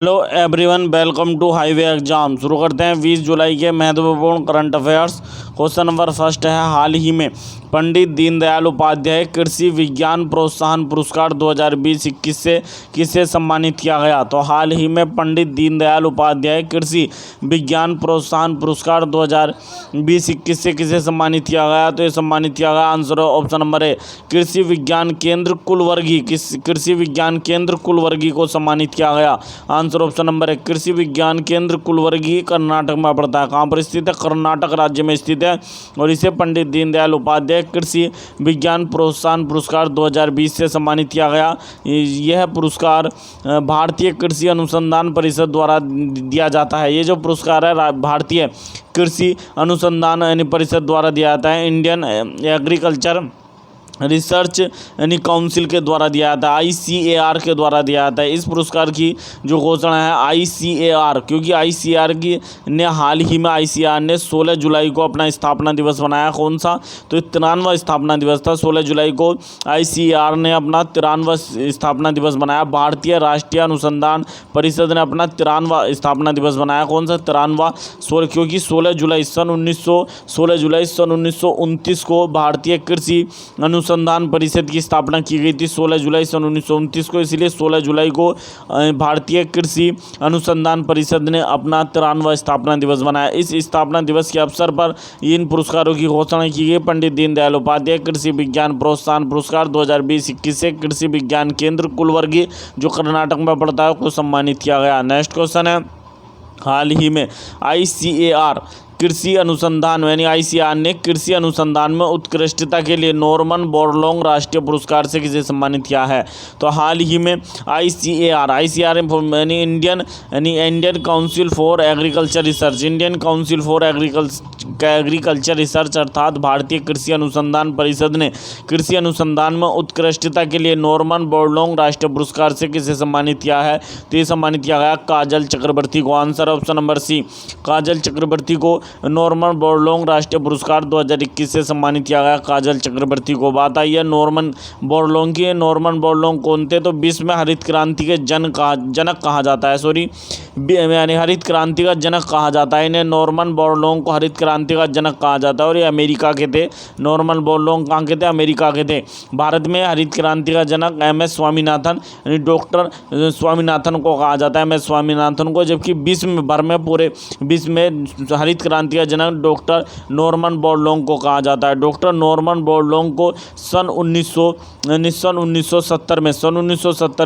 Hello everyone, welcome to highway exam. शुरू करते हैं 20 जुलाई के महत्वपूर्ण current affairs. Question number first है, हाल ही में पंडित दीनदयाल उपाध्याय कृषि विज्ञान प्रोत्साहन पुरस्कार 2020-21 से किसे सम्मानित किया गया? तो हाल ही में पंडित दीनदयाल उपाध्याय कृषि विज्ञान प्रोत्साहन पुरस्कार 2020-21 से किसे सम्मानित किया गया? तो ये सम्मानित किया गया, आंसर ऑप्शन नंबर ए, कृषि विज्ञान केंद्र कुलवर्गी। कृषि विज्ञान केंद्र कुलवर्गी को सम्मानित किया गया। आंसर ऑप्शन नंबर है, कृषि विज्ञान केंद्र कुलवर्गी कर्नाटक में पड़ता है। कहाँ पर स्थित है? कर्नाटक राज्य में स्थित है। और इसे पंडित दीनदयाल उपाध्याय कृषि विज्ञान प्रोत्साहन पुरस्कार 2020 से सम्मानित किया गया। यह पुरस्कार भारतीय कृषि अनुसंधान परिषद द्वारा दिया जाता है। ये जो पुरस्कार है भारतीय कृषि अनुसंधान यानी परिषद द्वारा दिया जाता है। इंडियन एग्रीकल्चर रिसर्च यानी काउंसिल के द्वारा दिया जाता है, ICAR के द्वारा दिया जाता है। इस पुरस्कार की जो घोषणा है ICAR, क्योंकि ICAR की ने हाल ही में ICAR ने 16 जुलाई को अपना स्थापना दिवस मनाया। कौन सा? तो 93वां स्थापना दिवस था। 16 जुलाई को ICAR ने अपना 93वां स्थापना दिवस मनाया। भारतीय राष्ट्रीय अनुसंधान परिषद ने अपना 93वां स्थापना दिवस मनाया। कौन सा? 93वां। क्योंकि 16 जुलाई सन 1929 को भारतीय कृषि अनुसंधान परिषद की स्थापना की गई थी 16 जुलाई सन 1929 को। इसलिए 16 जुलाई को भारतीय कृषि अनुसंधान परिषद ने अपना 93वां स्थापना दिवस मनाया। इस स्थापना दिवस के अवसर पर इन पुरस्कारों की घोषणा की गई। पंडित दीनदयाल उपाध्याय कृषि विज्ञान प्रोत्साहन पुरस्कार 2020-21 से कृषि विज्ञान केंद्र कुलवर्गी जो कर्नाटक में पड़ता है को सम्मानित किया गया। नेक्स्ट क्वेश्चन है, हाल ही में ICAR कृषि अनुसंधान यानी ICAR ने कृषि अनुसंधान में उत्कृष्टता के लिए नॉर्मन बोरलॉन्ग राष्ट्रीय पुरस्कार से किसे सम्मानित किया है? तो हाल ही में ICAR यानी Indian council for agriculture research, Indian council for agriculture research अर्थात भारतीय कृषि अनुसंधान परिषद ने कृषि अनुसंधान में उत्कृष्टता के लिए नॉर्मन बोरलॉन्ग राष्ट्रीय पुरस्कार से किसे सम्मानित किया है? तो ये सम्मानित किया गया काजल चक्रवर्ती को। आंसर ऑप्शन नंबर सी, काजल चक्रवर्ती को नॉर्मन बोरलॉन्ग राष्ट्रीय पुरस्कार 2021 से सम्मानित किया गया। काजल चक्रवर्ती को। बात आई है नॉर्मन बोरलॉन्ग की। नॉर्मन बोरलॉन्ग कौन थे? तो विश्व में हरित क्रांति के जनक कहा जाता है। यानी हरित क्रांति का जनक कहा जाता है। इन्हें नॉर्मन बोरलॉन्ग को हरित क्रांति का जनक कहा जाता है। और ये अमेरिका के थे। नॉर्मन बोरलॉन्ग कहाँ के थे? अमेरिका के थे। भारत में हरित क्रांति का जनक MS स्वामीनाथन यानी डॉक्टर स्वामीनाथन को कहा जाता है, MS स्वामीनाथन को। जबकि विश्व भर में पूरे विश्व में हरित क्रांति का जनक डॉक्टर नॉर्मन बोरलॉन्ग को कहा जाता है। डॉक्टर नॉर्मन बोरलॉन्ग को सन 1970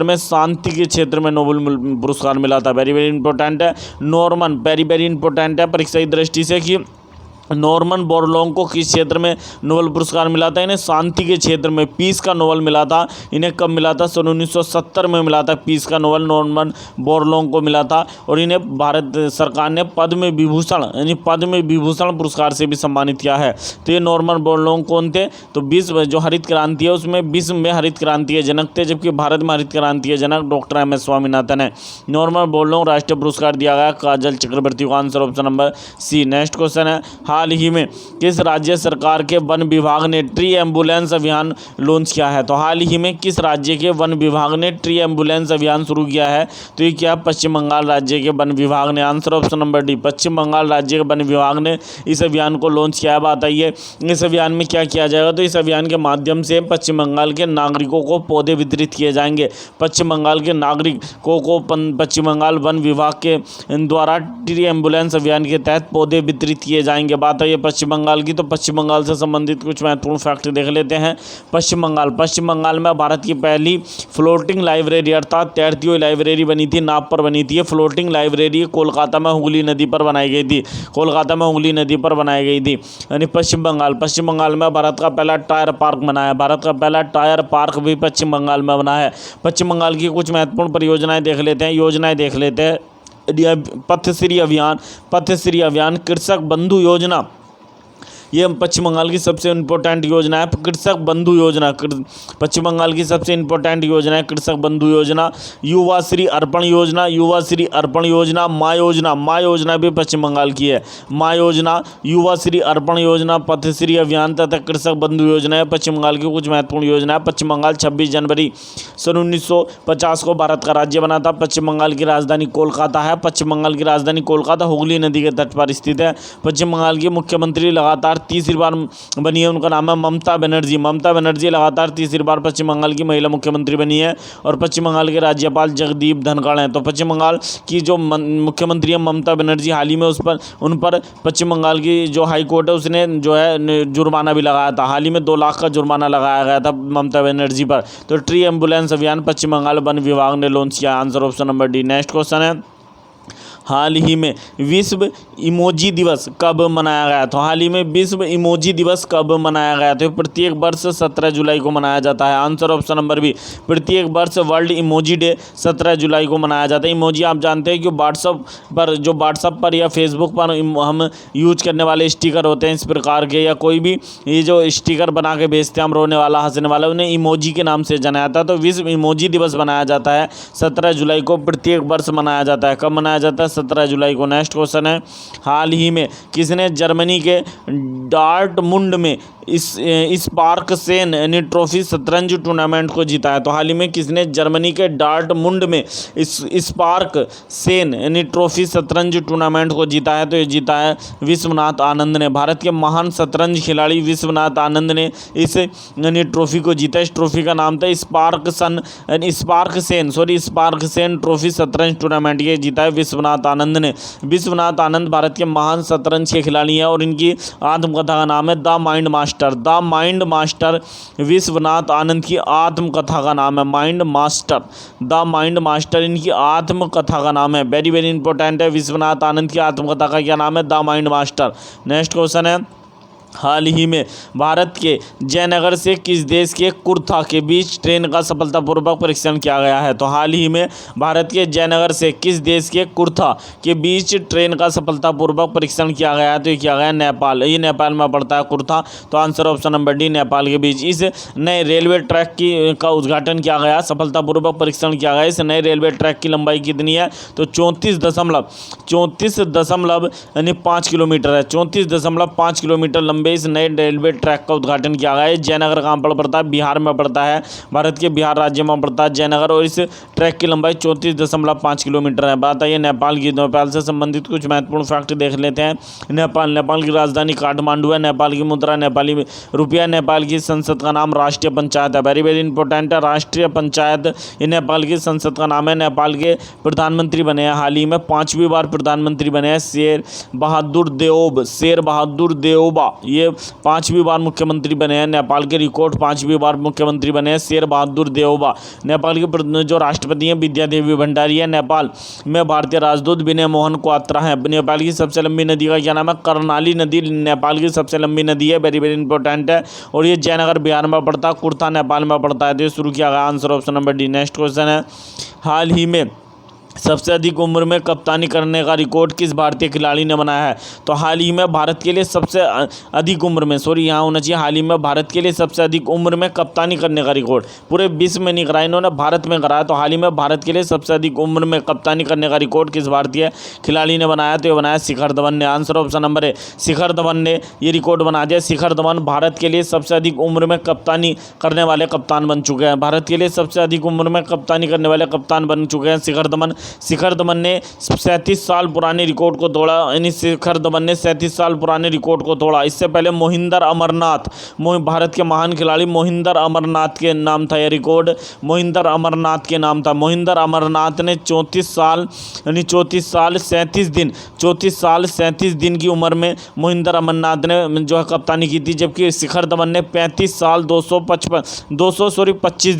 में शांति के क्षेत्र में नोबेल पुरस्कार मिला था। वेरी वेरी इंपॉर्टेंट है नॉर्मन, वेरी वेरी इंपॉर्टेंट है परीक्षा की दृष्टि से कि नॉर्मन बोरलॉन्ग को किस क्षेत्र में नोबेल पुरस्कार मिला था? इन्हें शांति के क्षेत्र में पीस का नोबेल मिला था। इन्हें कब मिला था? सन 1970 में मिला था। पीस का नोबेल नॉर्मन बोरलॉन्ग को मिला था। और इन्हें भारत सरकार ने पद्म विभूषण यानी पद्म विभूषण पुरस्कार से भी सम्मानित किया है। तो ये नॉर्मन बोरलॉन्ग कौन थे? तो विश्व जो हरित क्रांति है उसमें विश्व में हरित क्रांति के जनक थे, जबकि भारत में हरित क्रांति के जनक डॉक्टर MS स्वामीनाथन है। नॉर्मन बोरलॉन्ग राष्ट्रीय पुरस्कार दिया गया काजल चक्रवर्ती को। Answer option number C. Next question है, हाल ही में किस राज्य सरकार के वन विभाग ने ट्री एम्बुलेंस अभियान लॉन्च किया है? तो हाल ही में किस राज्य के वन विभाग ने ट्री एम्बुलेंस अभियान शुरू किया है? तो ये क्या? पश्चिम बंगाल राज्य के वन विभाग ने। आंसर ऑप्शन नंबर डी, पश्चिम बंगाल राज्य के वन विभाग ने इस अभियान को लॉन्च किया है। बात आई है इस अभियान में क्या किया जाएगा? तो इस अभियान के माध्यम से पश्चिम बंगाल के नागरिकों को पौधे वितरित किए जाएंगे। पश्चिम बंगाल के नागरिकों को पश्चिम बंगाल वन विभाग के द्वारा ट्री एम्बुलेंस अभियान के तहत पौधे वितरित किए जाएंगे। बात आई पश्चिम बंगाल की, तो पश्चिम बंगाल से संबंधित कुछ महत्वपूर्ण फैक्ट देख लेते हैं। पश्चिम बंगाल में भारत की पहली फ्लोटिंग लाइब्रेरी अर्थात तैरती हुई लाइब्रेरी बनी थी, नाव पर बनी थी। ये फ्लोटिंग लाइब्रेरी कोलकाता में हुगली नदी पर बनाई गई थी। कोलकाता में हुगली नदी पर बनाई गई थी यानी पश्चिम बंगाल में भारत का पहला टायर पार्क बना है। भारत का पहला टायर पार्क भी पश्चिम बंगाल में बना है। पश्चिम बंगाल की कुछ महत्वपूर्ण परियोजनाएं देख लेते हैं, योजनाएं देख लेते हैं। पथश्री अभियान, कृषक बंधु योजना, ये पश्चिम बंगाल की सबसे इम्पोर्टेंट योजना है। कृषक बंधु योजना, पश्चिम बंगाल की सबसे इम्पोर्टेंट योजना है कृषक बंधु योजना। युवा श्री अर्पण योजना, युवा श्री अर्पण योजना। माँ योजना, माँ योजना भी पश्चिम बंगाल की है। माँ योजना, युवा श्री अर्पण योजना, पथश्री अभियान तथा कृषक बंधु योजना है पश्चिम बंगाल की कुछ महत्वपूर्ण योजना है। पश्चिम बंगाल 26 जनवरी सन 1950 को भारत का राज्य बना था। पश्चिम बंगाल की राजधानी कोलकाता है। पश्चिम बंगाल की राजधानी कोलकाता हुगली नदी के तट पर स्थित है। पश्चिम बंगाल की मुख्यमंत्री लगातार तीसरी बार बनी है, उनका नाम है ममता बनर्जी। ममता बनर्जी लगातार तीसरी बार पश्चिम बंगाल की महिला मुख्यमंत्री बनी है और पश्चिम बंगाल के राज्यपाल जगदीप धनखड़ हैं। तो पश्चिम बंगाल की जो मुख्यमंत्री है ममता बनर्जी, हाल ही में उन पर पश्चिम बंगाल की जो हाई कोर्ट है उसने जो है जुर्माना भी लगाया था। हाल ही में 2 लाख का जुर्माना लगाया गया था ममता बनर्जी पर। तो ट्री एम्बुलेंस अभियान पश्चिम बंगाल वन विभाग ने लॉन्च किया। Answer option number D. Next question है, हाल ही में विश्व इमोजी दिवस कब मनाया गया? तो हाल ही में विश्व इमोजी दिवस कब मनाया गया? तो प्रत्येक वर्ष 17 जुलाई को मनाया जाता है। आंसर ऑप्शन नंबर बी, प्रत्येक वर्ष वर्ल्ड इमोजी डे 17 जुलाई को मनाया जाता है। इमोजी आप जानते हैं कि व्हाट्सएप पर या फेसबुक पर हम यूज करने वाले स्टिकर होते हैं इस प्रकार के, या कोई भी ये जो स्टिकर बना के भेजते हैं हम, रोने वाला हंसने वाला, उन्हें इमोजी के नाम से जाना जाता है। तो विश्व इमोजी दिवस मनाया जाता है 17 जुलाई को, प्रत्येक वर्ष मनाया जाता है। कब मनाया जाता है? 17 जुलाई को। नेक्स्ट क्वेश्चन है, हाल ही में किसने जर्मनी के डॉर्टमुंड में स्पार्कसेन यानी ट्रॉफी शतरंज टूर्नामेंट को जीता है? तो हाल ही में किसने जर्मनी के डॉर्टमुंड में स्पार्कसेन यानी ट्रॉफी शतरंज टूर्नामेंट को जीता है? तो ये जीता है विश्वनाथ आनंद ने। भारत के महान शतरंज खिलाड़ी विश्वनाथ आनंद ने इस यानी ट्रॉफी को जीता। इस ट्रॉफी का नाम था स्पार्कसेन ट्रॉफी शतरंज टूर्नामेंट, ये जीता है विश्वनाथ आनंद ने। विश्वनाथ आनंद भारत के महान शतरंज के खिलाड़ी हैं और इनकी आत्मकथा का नाम है the mind master. The mind master Vishwanath Anand की आत्मकथा का नाम है mind master. The mind master इनकी आत्मकथा का नाम है। वेरी वेरी इंपॉर्टेंट है, विश्वनाथ आनंद की आत्मकथा का क्या नाम है? The mind master. Next question है, हाल ही में भारत के जयनगर से किस देश के कुर्था के बीच ट्रेन का सफलतापूर्वक परीक्षण किया गया है? तो हाल ही में भारत के जयनगर से किस देश के कुर्था के बीच ट्रेन का सफलतापूर्वक परीक्षण किया गया है? तो ये किया गया नेपाल। ये नेपाल में पड़ता है कुर्था। तो answer option number D, Nepal के बीच। इस नए रेलवे ट्रैक का उद्घाटन किया गया, सफलतापूर्वक परीक्षण किया गया। इस नए रेलवे ट्रैक की लंबाई कितनी है? तो 34.5 किलोमीटर है। 34.5 किलोमीटर लंबे इस नए रेलवे ट्रैक का उद्घाटन किया गया है। जयनगर कहाँ पर पड़ता है? बिहार में पड़ता है। भारत के बिहार राज्य में पड़ता है जयनगर और इस ट्रैक की लंबाई 34.5 किलोमीटर है। बात आई है नेपाल की। नेपाल से संबंधित कुछ महत्वपूर्ण फैक्ट देख लेते हैं। नेपाल की राजधानी काठमांडू है। नेपाल की मुद्रा नेपाली रुपया। नेपाल की संसद का नाम राष्ट्रीय पंचायत है। वेरी वेरी इंपॉर्टेंट है, राष्ट्रीय पंचायत ये नेपाल की संसद का नाम है। नेपाल के प्रधानमंत्री बने हैं हाल ही में, 5वीं बार प्रधानमंत्री बने हैं शेर बहादुर देओबा। ये 5वीं बार मुख्यमंत्री बने हैं। नेपाल के रिकॉर्ड 5वीं बार मुख्यमंत्री बने हैं शेर बहादुर देओबा। नेपाल के जो राष्ट्रपति हैं विद्यादेवी भंडारी है। नेपाल में भारतीय राजदूत विनय मोहन क्वात्रा हैं। नेपाल की सबसे लंबी नदी का क्या नाम है? कर्णाली नदी नेपाल की सबसे लंबी नदी है। वेरी वेरी इंपॉर्टेंट है। और ये जयनगर बिहार में पड़ता है, कुर्था नेपाल में पड़ता है। तो ये शुरू किया गया। Answer option number D. Next question है, हाल ही में सबसे अधिक उम्र में कप्तानी करने का रिकॉर्ड किस भारतीय खिलाड़ी ने बनाया है? तो हाल ही में भारत के लिए सबसे अधिक उम्र में, यहाँ होना चाहिए हाल ही में भारत के लिए सबसे अधिक उम्र में कप्तानी करने का रिकॉर्ड पूरे विश्व में नहीं कराया, इन्होंने भारत में कराया। तो हाल ही में भारत के लिए सबसे अधिक उम्र में कप्तानी करने का रिकॉर्ड किस भारतीय खिलाड़ी ने बनाया? तो ये बनाया शिखर धवन ने। आंसर ऑप्शन नंबर है, शिखर धवन ने ये रिकॉर्ड बना दिया। शिखर धवन भारत के लिए सबसे अधिक उम्र में कप्तानी करने वाले कप्तान बन चुके हैं। भारत के लिए सबसे अधिक उम्र में कप्तानी करने वाले कप्तान बन चुके हैं शिखर धवन। शिखर धवन ने 37 साल पुराने रिकॉर्ड को तोड़ा, यानी शिखर धवन ने 37 साल पुराने रिकॉर्ड को तोड़ा। इससे पहले मोहिंदर अमरनाथ, भारत के महान खिलाड़ी मोहिंदर अमरनाथ के नाम था यह रिकॉर्ड, मोहिंदर अमरनाथ के नाम था। मोहिंदर अमरनाथ ने 34 साल 37 दिन की उम्र में मोहिंदर अमरनाथ ने जो है कप्तानी की थी, जबकि शिखर धवन ने 35 साल 225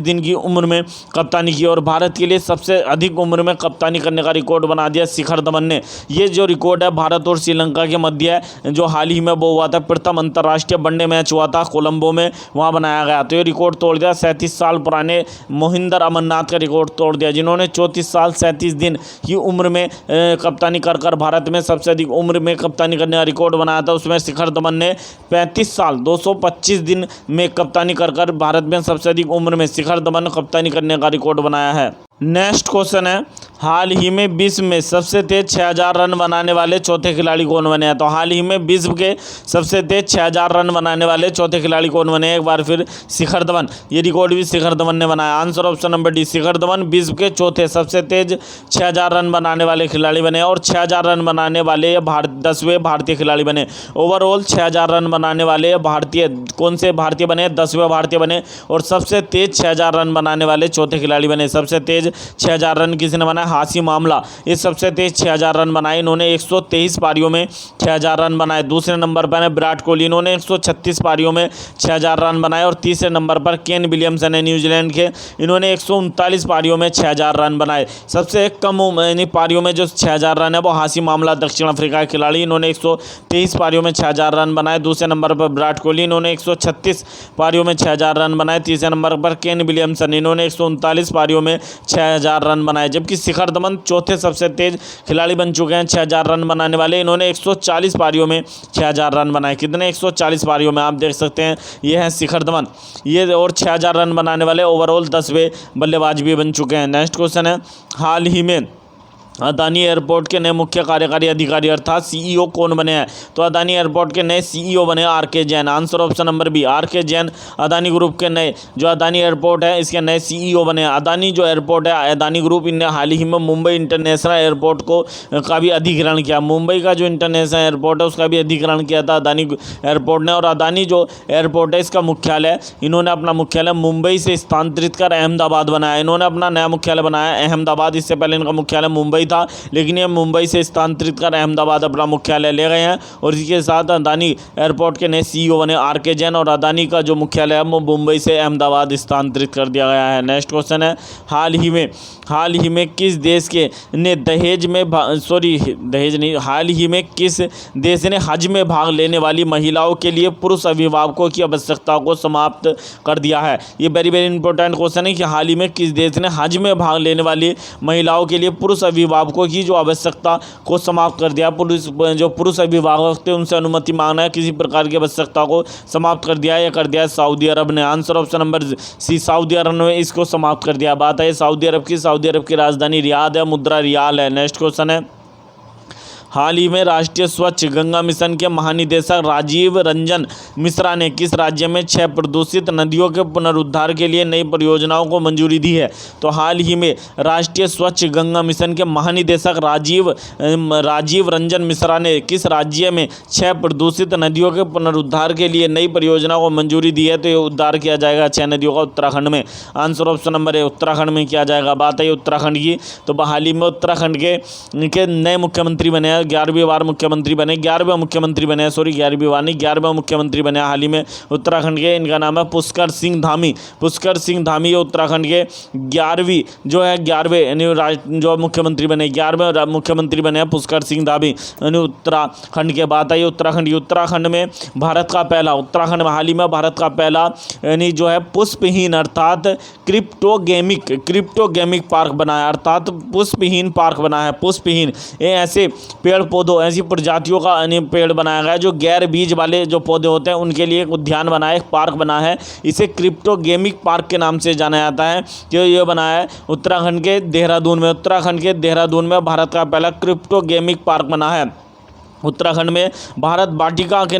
दिन की उम्र में कप्तानी की। और भारत के लिए सबसे अधिक उम्र में कप्तानी करने का रिकॉर्ड बना दिया शिखर धवन ने। ये जो रिकॉर्ड है भारत और श्रीलंका के मध्य जो हाल ही में वो हुआ था, प्रथम अंतर्राष्ट्रीय वनडे मैच हुआ था कोलंबो में, वहाँ बनाया गया। तो ये रिकॉर्ड तोड़ दिया 37 साल पुराने मोहिंदर अमरनाथ का रिकॉर्ड तोड़ दिया, जिन्होंने 34 साल 37 दिन की उम्र में कप्तानी कर भारत में सबसे अधिक उम्र में कप्तानी करने का रिकॉर्ड बनाया था। उसमें शिखर धवन ने 35 साल 225 दिन में कप्तानी कर भारत में सबसे अधिक उम्र में शिखर धवन ने कप्तानी करने का रिकॉर्ड बनाया है। नेक्स्ट क्वेश्चन है, हाल ही में विश्व में सबसे तेज 6000 रन बनाने वाले चौथे खिलाड़ी कौन बने हैं? तो हाल ही में विश्व के सबसे तेज 6000 रन बनाने वाले चौथे खिलाड़ी कौन बने हैं? एक बार फिर शिखर धवन, ये रिकॉर्ड भी शिखर धवन ने बनाया। Answer option number D, Shikhar Dhawan विश्व के चौथे सबसे तेज 6000 रन बनाने वाले खिलाड़ी बने और 6000 रन बनाने वाले 10वें भारतीय खिलाड़ी बने। ओवरऑल 6000 रन बनाने वाले भारतीय कौन से भारतीय बने? 10वें भारतीय बने और सबसे तेज 6000 रन बनाने वाले चौथे खिलाड़ी बने। सबसे तेज 6000 रन किसने बनाया? हाशिम आमला, ये सबसे तेज 6000 रन बनाए। इन्होंने 123 पारियों में 6000 रन बनाए। दूसरे नंबर पर है विराट कोहली, इन्होंने 136 पारियों में 6000 रन बनाए। और तीसरे नंबर पर केन विलियमसन है न्यूजीलैंड के, इन्होंने 139 पारियों में 6000 रन बनाए। सबसे कम पारियों में जो 6000 रन है वो हाशिम आमला दक्षिण अफ्रीका के खिलाड़ी, इन्होंने 123 पारियों में 6000 रन बनाए। दूसरे नंबर पर विराट कोहली, इन्होंने 136 पारियों में 6000 रन बनाए। तीसरे नंबर पर केन विलियमसन, इन्होंने 139 पारियों में 6000 रन बनाए। जबकि शिखर धवन चौथे सबसे तेज खिलाड़ी बन चुके हैं 6000 रन बनाने वाले, इन्होंने 140 पारियों में 6000 रन बनाए। कितने? 140 पारियों में, आप देख सकते हैं ये है शिखर धवन, ये और 6000 रन बनाने वाले ओवरऑल 10वें बल्लेबाज भी बन चुके हैं। नेक्स्ट क्वेश्चन है, हाल ही में अदानी एयरपोर्ट के नए मुख्य कार्यकारी अधिकारी अर्थात सीईओ कौन बने हैं? तो अदानी एयरपोर्ट के नए सीईओ बने R K. Jain. Answer option number B, R K. Jain Adani group के नए, जो अदानी एयरपोर्ट है इसके नए सीईओ बने हैं। अदानी जो एयरपोर्ट है, अदानी ग्रुप, इनने हाल ही में मुंबई इंटरनेशनल एयरपोर्ट का भी अधिग्रहण किया। मुंबई का जो इंटरनेशनल एयरपोर्ट है उसका भी अधिग्रहण किया था अदानी एयरपोर्ट ने। और अदानी जो एयरपोर्ट है इसका मुख्यालय, इन्होंने अपना मुख्यालय मुंबई से स्थानांतरित कर अहमदाबाद बनाया। इन्होंने अपना नया मुख्यालय बनाया अहमदाबाद, इससे पहले इनका मुख्यालय मुंबई था, लेकिन ये मुंबई से स्थानांतरित कर अहमदाबाद अपना मुख्यालय ले गए हैं। और इसके साथ अदानी एयरपोर्ट के नए सीईओ बने आर.के. जैन, और अदानी का जो मुख्यालय है वो मुंबई से अहमदाबाद स्थानांतरित कर दिया गया है। नेक्स्ट क्वेश्चन है, हाल ही में किस देश के ने हाल ही में किस देश ने हज में भाग लेने वाली महिलाओं के लिए पुरुष अभिभावकों की आवश्यकता को समाप्त कर दिया है? ये वेरी वेरी इंपॉर्टेंट क्वेश्चन है कि हाल ही में किस देश ने हज में भाग लेने वाली महिलाओं के लिए पुरुष अभिभावकों की जो आवश्यकता को समाप्त कर दिया। जो पुरुष अभिभावक थे उनसे अनुमति मांगना है, किसी प्रकार की आवश्यकता को समाप्त कर दिया है, या कर दिया है सऊदी अरब ने। Answer option number C, Saudi Arab ने इसको समाप्त कर दिया। बात है सऊदी अरब की राजधानी रियाद है, मुद्रा रियाल है। नेक्स्ट क्वेश्चन है, हाल ही में राष्ट्रीय स्वच्छ गंगा मिशन के महानिदेशक राजीव रंजन मिश्रा ने किस राज्य में 6 प्रदूषित नदियों के पुनरुद्धार के लिए नई परियोजनाओं को मंजूरी दी है? तो हाल ही में राष्ट्रीय स्वच्छ गंगा मिशन के महानिदेशक राजीव रंजन मिश्रा ने किस राज्य में 6 प्रदूषित नदियों के पुनरुद्धार के लिए नई परियोजनाओं को मंजूरी दी है? तो ये उद्धार किया जाएगा 6 नदियों का उत्तराखंड में। Answer option number A, Uttarakhand में किया जाएगा। बात है उत्तराखंड की, तो हाल ही में उत्तराखंड के नए मुख्यमंत्री बने, 11वीं बार मुख्यमंत्री बने, 11वें मुख्यमंत्री बने, सॉरी 11वीं बार नहीं, 11वें मुख्यमंत्री बने हाल ही में उत्तराखंड के। इनका नाम है पुष्कर सिंह धामी। पुष्कर सिंह धामी उत्तराखंड के 11वीं जो मुख्यमंत्री बने, 11वें मुख्यमंत्री बने हैं पुष्कर सिंह धामी उत्तराखंड के। बात आई उत्तराखंड में भारत का पहला, उत्तराखंड में हाल ही में भारत का पहला जो है पुष्पहीन अर्थात क्रिप्टोगेमिक पार्क बना है, अर्थात पुष्पहीन पार्क बना है। पुष्पहीन ऐसे पेड़ पौधों, ऐसी प्रजातियों का पेड़ बनाया गया है जो गैर बीज वाले जो पौधे होते हैं उनके लिए एक उद्यान बना है, एक पार्क बना है। इसे क्रिप्टोगेमिक पार्क के नाम से जाना जाता है। जो ये बना है उत्तराखंड के देहरादून में भारत का पहला क्रिप्टोगेमिक पार्क बना है। उत्तराखंड में भारत वाटिका के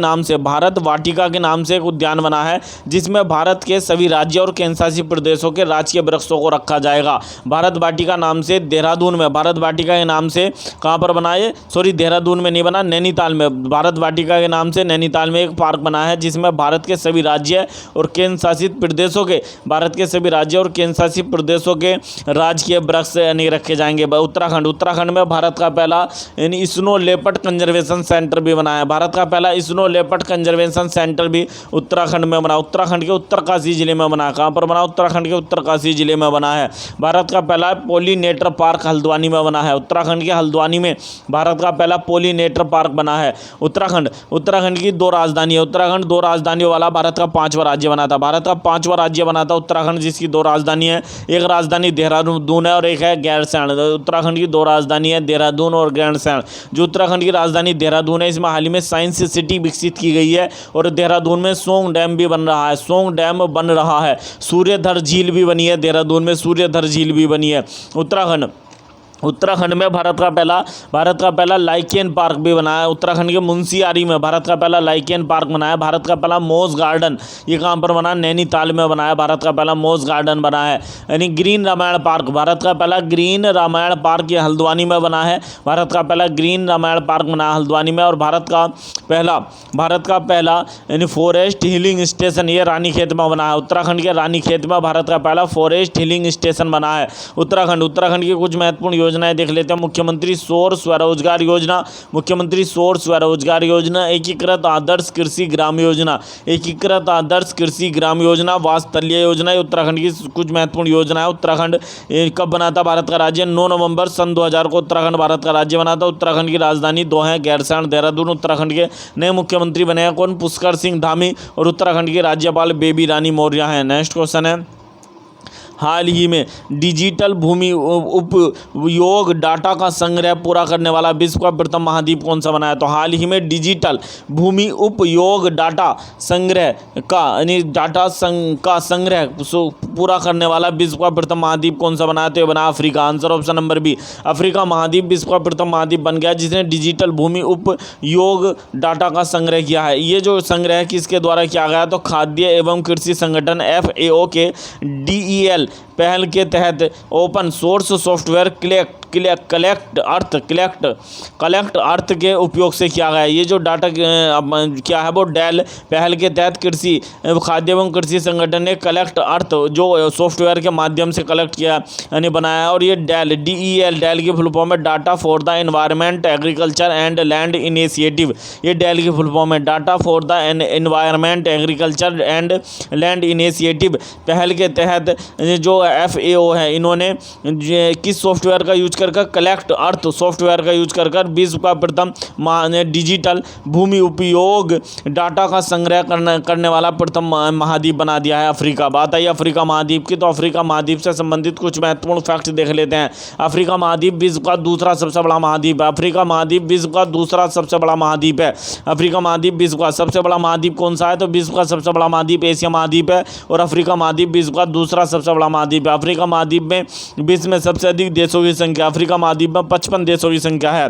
नाम से एक उद्यान बना है, जिसमें भारत के सभी राज्य और केंद्रशासित प्रदेशों के राजकीय वृक्षों को रखा जाएगा। भारत वाटिका नाम से देहरादून में, भारत वाटिका के नाम से कहाँ पर बना है? सॉरी देहरादून में नहीं बना, नैनीताल में। भारत वाटिका के नाम से नैनीताल में एक पार्क बना है, जिसमें भारत के सभी राज्य और केंद्रशासित प्रदेशों के राजकीय वृक्ष नहीं रखे जाएंगे। उत्तराखंड में भारत का पहला snow leopard conservation conservation centre भी बना है। भारत का पहला स्नो लेपर्ड कंजर्वेशन सेंटर भी उत्तराखंड में बना, उत्तराखंड के उत्तरकाशी जिले में बना। कहाँ पर बना? उत्तराखंड के उत्तरकाशी जिले में बना है। भारत का पहला पॉलिनेटर पार्क हल्द्वानी में बना है, उत्तराखंड के हल्द्वानी में भारत का पहला पॉलिनेटर पार्क बना है। उत्तराखंड की 2 राजधानी है, उत्तराखंड 2 राजधानियों वाला भारत का 5वां राज्य बना था। भारत का 5वां राज्य बना था उत्तराखंड, जिसकी 2 राजधानी है, एक राजधानी देहरादून है और एक है गैरसैंण। उत्तराखंड की 2 राजधानी है, देहरादून और गैरसैंण। जो उत्तराखंड की राजधानी देहरादून है, इसमें हाल ही में साइंस सिटी विकसित की गई है और देहरादून में सोंग डैम भी बन रहा है, सोंग डैम बन रहा है। सूर्यधर झील भी बनी है, देहरादून में सूर्यधर झील भी बनी है। उत्तराखंड में भारत का पहला लाइकेन पार्क भी बना है। उत्तराखंड के मुंशियारी में भारत का पहला लाइकेन पार्क बना है। भारत का पहला मोज गार्डन, ये कहाँ पर बना? नैनीताल में बना है। भारत का पहला मोज गार्डन बना है। यानी ग्रीन रामायण पार्क, भारत का पहला ग्रीन रामायण पार्क ये हल्द्वानी में बना है। भारत का पहला ग्रीन रामायण पार्क बना है हल्द्वानी में। और भारत का पहला यानी फॉरेस्ट हीलिंग स्टेशन ये रानीखेत में बना है। उत्तराखंड के रानीखेत में भारत का पहला फॉरेस्ट हीलिंग स्टेशन बना है। उत्तराखंड की कुछ महत्वपूर्ण योजनाएं देख लेते हैं। मुख्यमंत्री सौर स्वरोजगार योजना, मुख्यमंत्री सौर स्वरोजगार योजना, एकीकृत आदर्श कृषि ग्राम योजना, एकीकृत आदर्श कृषि ग्राम योजना, वात्सल्य योजना, ये उत्तराखंड की कुछ महत्वपूर्ण योजना है। उत्तराखंड कब बना था भारत का राज्य? 9 नवंबर सन 2000 को उत्तराखंड भारत का राज्य बना था। उत्तराखंड की राजधानी 2 है, गैरसैंण, देहरादून। उत्तराखंड के नए मुख्यमंत्री बने हैं कौन? पुष्कर सिंह धामी। और उत्तराखंड की राज्यपाल बेबी रानी मौर्य हैं। नेक्स्ट क्वेश्चन है, हाल ही में डिजिटल भूमि उपयोग डाटा का संग्रह पूरा करने वाला विश्व का प्रथम महाद्वीप कौन सा बना है? तो हाल ही में डिजिटल भूमि उपयोग डाटा संग्रह का यानी डाटा का संग्रह पूरा करने वाला विश्व का प्रथम महाद्वीप कौन सा बना है? तो ये बना Africa. Answer option number B, Africa महाद्वीप विश्व का प्रथम महाद्वीप बन गया जिसने डिजिटल भूमि उपयोग डाटा का संग्रह किया है। ये जो संग्रह किसके द्वारा किया गया? तो खाद्य एवं कृषि संगठन FAO के DEL पहल के तहत ओपन सोर्स सॉफ्टवेयर कलेक्ट अर्थ के उपयोग से किया गया है। ये जो डाटा क्या है वो डेल पहल के तहत कृषि खाद्य एवं कृषि संगठन ने कलेक्ट अर्थ जो सॉफ्टवेयर के माध्यम से कलेक्ट किया यानी बनाया। और ये DEL डेल की फुल फॉर्म है data for the environment agriculture and land initiative. ये डेल की फुल फॉर्म है data for the environment agriculture and land initiative पहल के तहत जो FAO है इन्होंने किस सॉफ्टवेयर का यूज कर कलेक्ट अर्थ सॉफ्टवेयर का यूज कर विश्व का प्रथम डिजिटल भूमि उपयोग डाटा का संग्रह करने वाला प्रथम महाद्वीप बना दिया है अफ्रीका। बात आई अफ्रीका महाद्वीप की, तो अफ्रीका महाद्वीप से संबंधित कुछ महत्वपूर्ण फैक्ट देख लेते हैं। अफ्रीका महाद्वीप विश्व का दूसरा सबसे बड़ा महाद्वीप है। अफ्रीका महाद्वीप विश्व का दूसरा सबसे बड़ा महाद्वीप है। अफ्रीका महाद्वीप विश्व का सबसे बड़ा महाद्वीप कौन सा है? तो विश्व का सबसे बड़ा महाद्वीप एशिया महाद्वीप है और अफ्रीका महाद्वीप विश्व का दूसरा सबसे बड़ा महाद्वीप है। अफ्रीका महाद्वीप में विश्व में सबसे अधिक देशों की संख्या, अफ्रीका महाद्वीप में 55 देशों की संख्या है।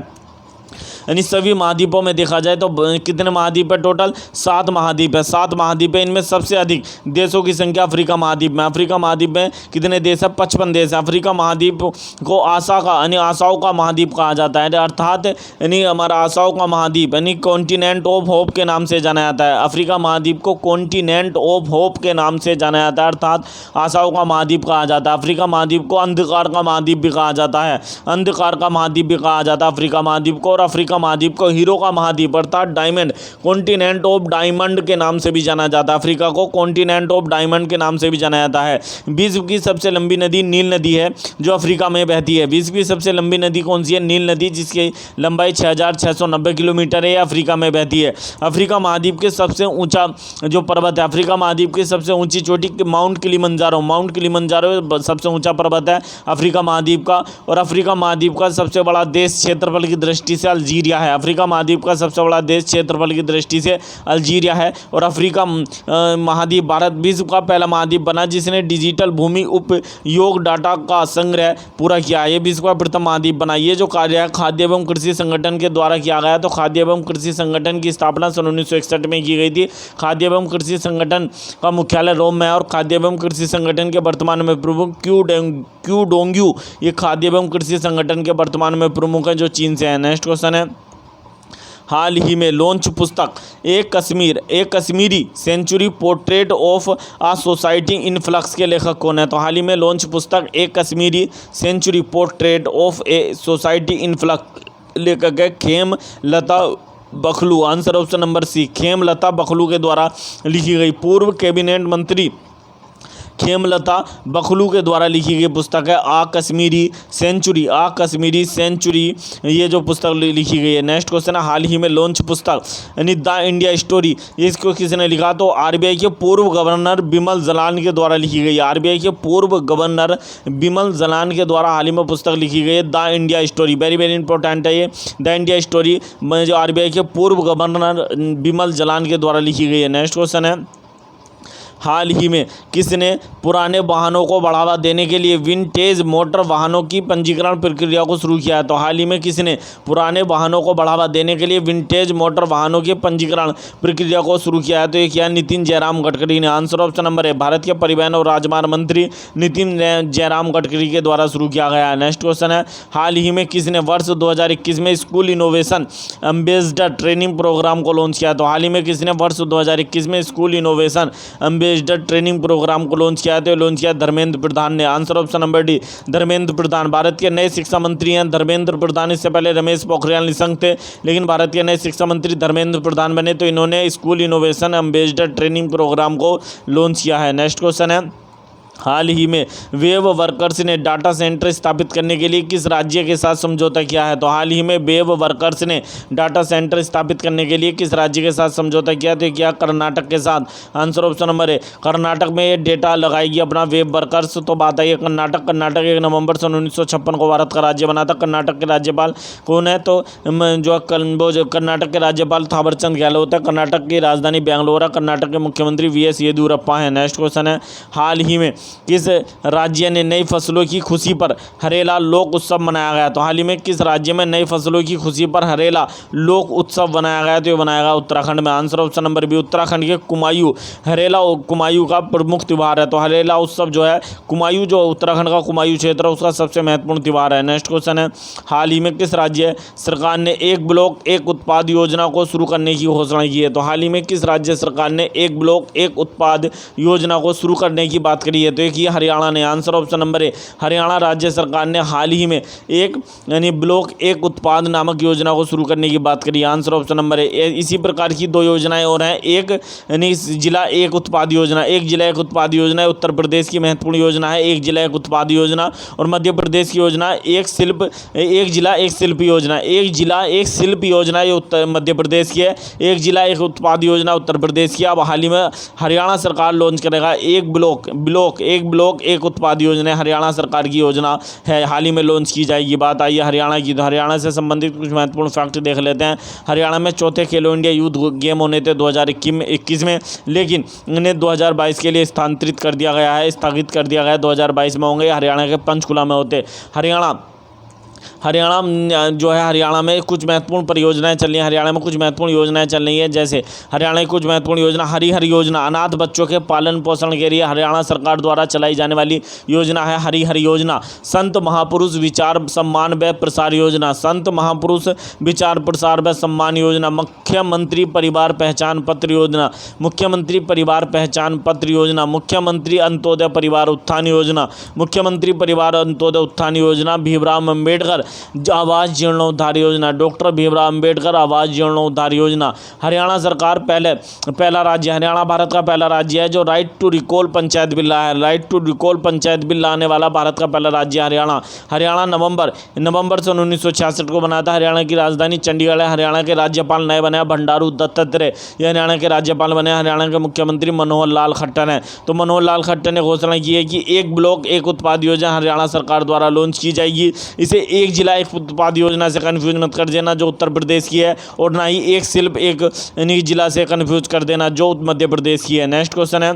यानी सभी महाद्वीपों में देखा जाए तो कितने महाद्वीप है? टोटल 7 महाद्वीप है। 7 महाद्वीप है, इनमें सबसे अधिक देशों की संख्या अफ्रीका महाद्वीप में। अफ्रीका महाद्वीप में कितने देश है? 55 देश है। अफ्रीका महाद्वीप को आशाओं का महाद्वीप कहा जाता है, अर्थात यानी हमारा आशाओं का महाद्वीप यानी कॉन्टिनेंट ऑफ होप के नाम से जाना जाता है। अफ्रीका महाद्वीप को कॉन्टिनेंट ऑफ होप के नाम से जाना जाता है, अर्थात आशाओं का महाद्वीप कहा जाता है। अफ्रीका महाद्वीप को अंधकार का महाद्वीप भी कहा जाता है, अंधकार का महाद्वीप भी कहा जाता है अफ्रीका महाद्वीप को। और अफ्रीका महाद्वीप को हीरो का महाद्वीप अर्थात डायमंड कॉन्टिनेंट ऑफ डायमंड के नाम से भी जाना जाता है। अफ्रीका को कॉन्टिनेंट ऑफ डायमंड के नाम से भी जाना जाता है। विश्व की सबसे लंबी नदी नील नदी है जो अफ्रीका में बहती है। विश्व की सबसे लंबी नदी कौन सी है? नील नदी, जिसकी लंबाई 6690 किलोमीटर है, अफ्रीका में बहती है। अफ्रीका महाद्वीप के सबसे ऊंचा जो पर्वत है, अफ्रीका महाद्वीप की सबसे ऊंची चोटी माउंट किलिमंजारो सबसे ऊंचा पर्वत है अफ्रीका महाद्वीप का। और अफ्रीका महाद्वीप का सबसे बड़ा देश क्षेत्रफल की दृष्टि से अल्जीरिया है। अफ्रीका महाद्वीप का सबसे बड़ा देश क्षेत्रफल की दृष्टि से अल्जीरिया है। और अफ्रीका महाद्वीप भारत विश्व का पहला महाद्वीप बना जिसने डिजिटल भूमि उपयोग डाटा का संग्रह पूरा किया है। ये विश्व का प्रथम महाद्वीप बना। ये जो कार्य है खाद्य एवं कृषि संगठन के द्वारा किया गया। तो खाद्य एवं कृषि संगठन की स्थापना सन 1961 में की गई थी। खाद्य एवं कृषि संगठन का मुख्यालय रोम में है और खाद्य एवं कृषि संगठन के वर्तमान में प्रमुख क्यू डोंग्यू ये खाद्य एवं कृषि संगठन के वर्तमान में प्रमुख हैं जो चीन से है। नेक्स्ट क्वेश्चन है, हाल ही में लॉन्च पुस्तक एक Kashmiri century portrait of a society in flux के लेखक कौन है? तो हाल ही में लॉन्च पुस्तक एक Kashmiri century portrait of a society in flux लेखक है Khem Lata Bakhlu, answer option number C Khemlata Bakhlu के द्वारा लिखी गई। पूर्व कैबिनेट मंत्री खेमलता बखलू के द्वारा लिखी गई पुस्तक है आ कश्मीरी सेंचुरी। आ कश्मीरी सेंचुरी ये जो पुस्तक लिखी गई है। नेक्स्ट क्वेश्चन है, हाल ही में लॉन्च पुस्तक यानी द इंडिया स्टोरी, इसको किसने लिखा? तो आरबीआई के पूर्व गवर्नर बिमल जलान के द्वारा लिखी गई। आरबीआई के पूर्व गवर्नर बिमल जलान के द्वारा हाल ही में पुस्तक लिखी गई है the India story. Very very important है ये द इंडिया स्टोरी, जो आरबीआई के पूर्व गवर्नर बिमल जलान के द्वारा लिखी गई है। नेक्स्ट क्वेश्चन है, हाल ही में किसने पुराने वाहनों को बढ़ावा देने के लिए विंटेज मोटर वाहनों की पंजीकरण प्रक्रिया को शुरू किया है? तो हाल ही में किसने पुराने वाहनों को बढ़ावा देने के लिए विंटेज मोटर वाहनों की पंजीकरण प्रक्रिया को शुरू किया है? तो ये किया नितिन जयराम गडकरी ने। आंसर ऑप्शन नंबर है भारत के परिवहन और राजमार्ग मंत्री नितिन जयराम गडकरी के द्वारा शुरू किया गया है। नेक्स्ट क्वेश्चन है, हाल ही में किसने वर्ष 2021 में school innovation ambassador training programme को लॉन्च किया? तो हाल ही में किसने वर्ष 2021 में school innovation ambassador training programme को लॉन्च किया? तो लॉन्च किया धर्मेंद्र प्रधान ने। Answer option number D Dharmendra Pradhan. Bharat के नए शिक्षा मंत्री हैं धर्मेंद्र प्रधान। इससे पहले रमेश पोखरियाल निशंक थे, लेकिन भारत के नए शिक्षा मंत्री धर्मेंद्र प्रधान बने, तो इन्होंने school innovation ambassador training programme को लॉन्च किया है। नेक्स्ट क्वेश्चन है, हाल ही में वेब वर्कर्स ने डाटा सेंटर स्थापित करने के लिए किस राज्य के साथ समझौता किया है? तो हाल ही में वेब वर्कर्स ने डाटा सेंटर स्थापित करने के लिए किस राज्य के साथ समझौता किया? तो क्या कर्नाटक के साथ। आंसर ऑप्शन नंबर है कर्नाटक में ये डेटा लगाएगी अपना वेब वर्कर्स। तो बात आई है कर्नाटक। कर्नाटक 1 नवंबर सन 1956 को भारत का राज्य बना था। कर्नाटक के राज्यपाल कौन है? तो जो कर्नाटक के राज्यपाल थावरचंद गहलोत है। कर्नाटक की राजधानी बेंगलोर है। कर्नाटक के मुख्यमंत्री वीएस येदियुरप्पा हैं। नेक्स्ट क्वेश्चन है, हाल ही में किस राज्य ने नई फसलों की खुशी पर हरेला लोक उत्सव मनाया गया? तो हाल ही में किस राज्य में नई फसलों की खुशी पर हरेला लोक उत्सव बनाया गया? तो ये बनाया गया उत्तराखंड में। Answer option number B Uttarakhand के कुमायूं। हरेला कुमायूं का प्रमुख त्यौहार है। तो हरेला उत्सव जो है कुमायूं, जो उत्तराखंड का कुमायूं क्षेत्र है, उसका सबसे महत्वपूर्ण त्यौहार है। नेक्स्ट क्वेश्चन है, हाल ही में किस राज्य सरकार ने एक ब्लॉक एक उत्पाद योजना को शुरू करने की घोषणा की है? तो हाल ही में किस राज्य सरकार ने एक ब्लॉक एक उत्पाद योजना को शुरू करने की बात करी है? तो एक ये हरियाणा ने। Answer option number A Haryana राज्य सरकार ने हाल ही में एक यानी ब्लॉक एक उत्पाद नामक योजना को शुरू करने की बात करी। Answer option number A. इसी प्रकार की 2 योजनाएं और हैं, एक यानी जिला एक उत्पाद योजना। एक जिला एक उत्पाद योजना है उत्तर प्रदेश की महत्वपूर्ण योजना है, एक जिला एक उत्पाद योजना। और मध्य प्रदेश की योजना एक जिला एक शिल्प योजना। एक जिला एक शिल्प योजना ये उत्तर मध्य प्रदेश की है, एक जिला एक उत्पाद योजना उत्तर प्रदेश की। अब हाल ही में हरियाणा सरकार लॉन्च करेगा एक ब्लॉक एक उत्पाद योजना। हरियाणा सरकार की योजना है, हाल ही में लॉन्च की जाएगी। बात आई है हरियाणा की, तो हरियाणा से संबंधित कुछ महत्वपूर्ण फैक्ट देख लेते हैं। हरियाणा में चौथे खेलो इंडिया यूथ गेम होने थे 2021 में, लेकिन इन्हें 2022 के लिए स्थानांतरित कर दिया गया है, स्थगित कर दिया गया है। 2022 में होंगे, हरियाणा के पंचकुला में होते। हरियाणा जो है, हरियाणा में कुछ महत्वपूर्ण परियोजनाएं चल रही हैं। हरियाणा में कुछ महत्वपूर्ण योजनाएं चल रही हैं, जैसे हरियाणा की कुछ महत्वपूर्ण योजना हरी योजना, अनाथ बच्चों के पालन पोषण के लिए हरियाणा सरकार द्वारा चलाई जाने वाली योजना है हरी योजना। संत महापुरुष विचार सम्मान व प्रसार योजना, संत महापुरुष विचार प्रसार व सम्मान योजना। मुख्यमंत्री परिवार पहचान पत्र योजना, मुख्यमंत्री परिवार पहचान पत्र योजना। मुख्यमंत्री अंत्योदय परिवार उत्थान योजना, मुख्यमंत्री परिवार अंत्योदय उत्थान योजना। भीमराव अम्बेडकर आवास जीर्णोद्धार योजना, डॉक्टर भीमराव अम्बेडकर आवास जीर्णोद्धार योजना। हरियाणा सरकार पहला राज्य, हरियाणा भारत का पहला राज्य है जो right to recall panchayat bill लाया है। Right to recall panchayat bill लाने वाला भारत का पहला राज्य हरियाणा। हरियाणा नवंबर सन 1966 को बना था। हरियाणा की राजधानी चंडीगढ़ है। हरियाणा के राज्यपाल नए बने बंडारू दत्तात्रेय, ये हरियाणा के राज्यपाल बने। हरियाणा के मुख्यमंत्री मनोहर लाल खट्टर हैं। तो मनोहर लाल खट्टर ने घोषणा की है कि एक ब्लॉक एक उत्पाद योजना हरियाणा सरकार द्वारा लॉन्च की जाएगी। इसे एक जिला एक उत्पाद योजना से कंफ्यूज मत कर देना जो उत्तर प्रदेश की है, और ना ही एक शिल्प एक जिला से कंफ्यूज कर देना जो मध्य प्रदेश की है। नेक्स्ट क्वेश्चन है,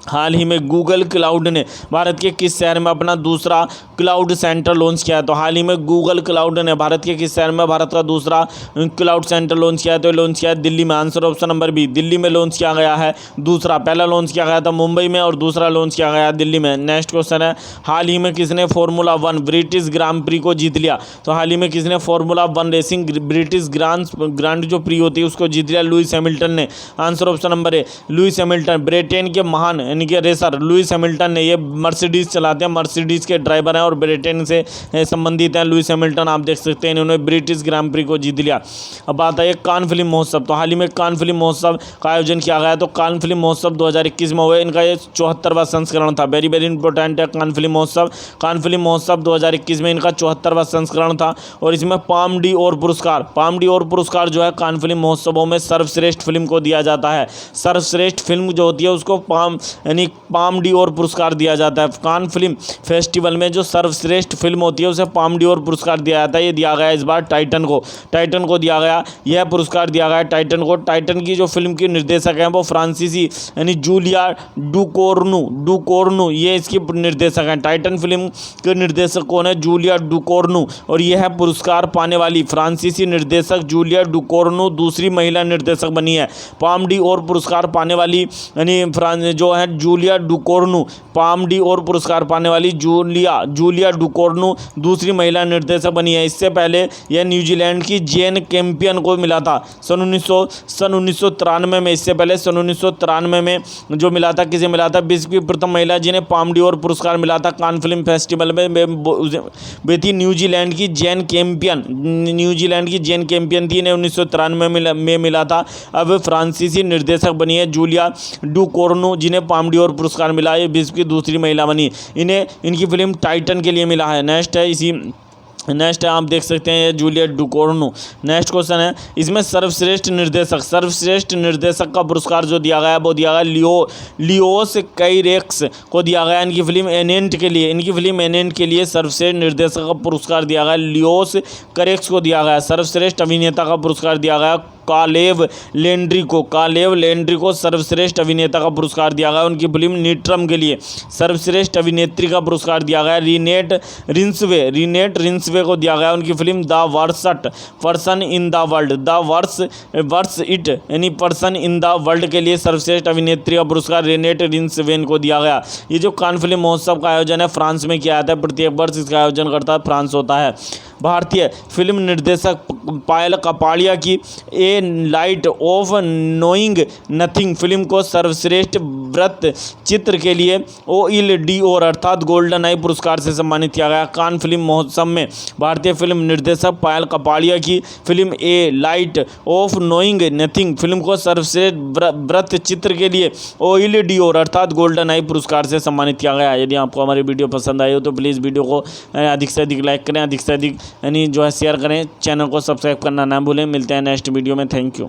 हाल ही में गूगल क्लाउड ने भारत के किस शहर में अपना दूसरा क्लाउड सेंटर लॉन्च किया है? तो हाल ही में गूगल क्लाउड ने भारत के किस शहर में भारत का दूसरा क्लाउड सेंटर लॉन्च किया है? तो लॉन्च किया है दिल्ली में। Answer option number B Delhi में लॉन्च किया गया है दूसरा। पहला लॉन्च किया गया था मुंबई में और दूसरा लॉन्च किया गया है दिल्ली में। नेक्स्ट क्वेश्चन है, हाल ही में किसने फार्मूला 1 ब्रिटिश ग्रां प्री को जीत लिया? तो हाल ही में किसने फार्मूला 1 रेसिंग ब्रिटिश ग्रांड जो प्री होती है उसको जीत लिया? लुइस हैमिल्टन ने। Answer option number A Lewis Hamilton Britain के महान यानी कि रेसर लुइस हैमिल्टन ने, ये मर्सिडीज़ चलाते हैं, मर्सिडीज़ के ड्राइवर हैं और ब्रिटेन से संबंधित हैं। लुइस हैमिल्टन आप देख सकते हैं, इन्होंने ब्रिटिश ग्रां प्री को जीत लिया। अब बात है कान फिल्म महोत्सव। तो हाल ही में कान फिल्म महोत्सव का आयोजन किया गया। तो कान फिल्म महोत्सव 2021 में हुए, इनका ये 74वां संस्करण था। वेरी वेरी इंपॉर्टेंट है कान फिल्म महोत्सव। कान फिल्म महोत्सव 2021 में इनका 74वां संस्करण था और इसमें पाम डी और पुरस्कार जो है कान फिल्म महोत्सवों में सर्वश्रेष्ठ फिल्म को दिया जाता है। सर्वश्रेष्ठ फिल्म जो होती है उसको पाम डी और पुरस्कार दिया जाता है। कान फिल्म फेस्टिवल में जो सर्वश्रेष्ठ फिल्म होती है उसे पाम डी और पुरस्कार दिया जाता है। ये दिया गया इस बार टाइटन को दिया गया, यह पुरस्कार दिया गया टाइटन को। टाइटन की जो फिल्म की निर्देशक हैं वो फ्रांसीसी यानी जूलिया डुकोर्नू ये इसकी निर्देशक हैं। टाइटन फिल्म के निर्देशक कौन है? जूलिया डुकोर्नू। और यह है पुरस्कार पाने वाली फ्रांसीसी निर्देशक जूलिया डुकोर्नू दूसरी महिला निर्देशक बनी है। पाम डी और पुरस्कार पाने वाली यानी जो है जूलिया डुकोर्नू, पाम डी और पुरस्कार पाने वाली जूलिया डुकोर्नू दूसरी महिला निर्देशक बनी है। इससे पहले यह न्यूजीलैंड की जेन कैम्पियन को मिला था सन 1993 में। इससे पहले सन 1993 में जो मिला था, किसे मिला था? विश्व की प्रथम महिला जिन्हें पाम डी और पुरस्कार मिला था कान फिल्म फेस्टिवल में वे थी न्यूजीलैंड की जेन कैम्पियन थी। इन्हें 1993 में मिला था। अब फ्रांसीसी निर्देशक बनी है जूलिया डुकोर्नू जिन्हें पाम डी और पुरस्कार मिला। ये विश्व की दूसरी महिला बनी। इनकी फिल्म टाइटन के लिए मिला है। नेक्स्ट है आप देख सकते हैं ये जूलिया डुकोर्नू। नेक्स्ट क्वेश्चन है, इसमें सर्वश्रेष्ठ निर्देशक का पुरस्कार जो दिया गया वो दिया गया लियोस कैरेक्स को दिया गया। इनकी फिल्म एनेंट के लिए सर्वश्रेष्ठ निर्देशक का पुरस्कार दिया गया लियोस कैरेक्स को दिया गया। सर्वश्रेष्ठ अभिनेता का पुरस्कार दिया गया कालेव लेंड्री को सर्वश्रेष्ठ अभिनेता का पुरस्कार दिया गया उनकी फिल्म नीट्रम के लिए। सर्वश्रेष्ठ अभिनेत्री का पुरस्कार दिया गया रीनेट रिंसवे को दिया गया उनकी film the worst person in the world के लिए। सर्वश्रेष्ठ अभिनेत्री का पुरस्कार रीनेट रिंसवेन को दिया गया। ये जो कान फिल्म महोत्सव का आयोजन है फ्रांस में किया जाता है। प्रत्येक वर्ष इसका आयोजन करता है फ्रांस होता है। भारतीय फिल्म निर्देशक पायल कपाड़िया की a night of knowing nothing film को सर्वश्रेष्ठ वृत्त चित्र के लिए OLDOR अर्थात गोल्डन आई पुरस्कार से सम्मानित किया गया। कान फिल्म महोत्सव में भारतीय फिल्म निर्देशक पायल कपाड़िया की film A night of knowing nothing film को सर्वश्रेष्ठ वृत्त चित्र के लिए OLDOR अर्थात गोल्डन आई पुरस्कार से सम्मानित किया गया। यदि आपको हमारी वीडियो पसंद आई हो तो प्लीज़ वीडियो को अधिक से अधिक लाइक करें, अधिक से अधिक जो है शेयर करें, चैनल को सब्सक्राइब करना ना भूलें। मिलते हैं नेक्स्ट वीडियो में। Thank you.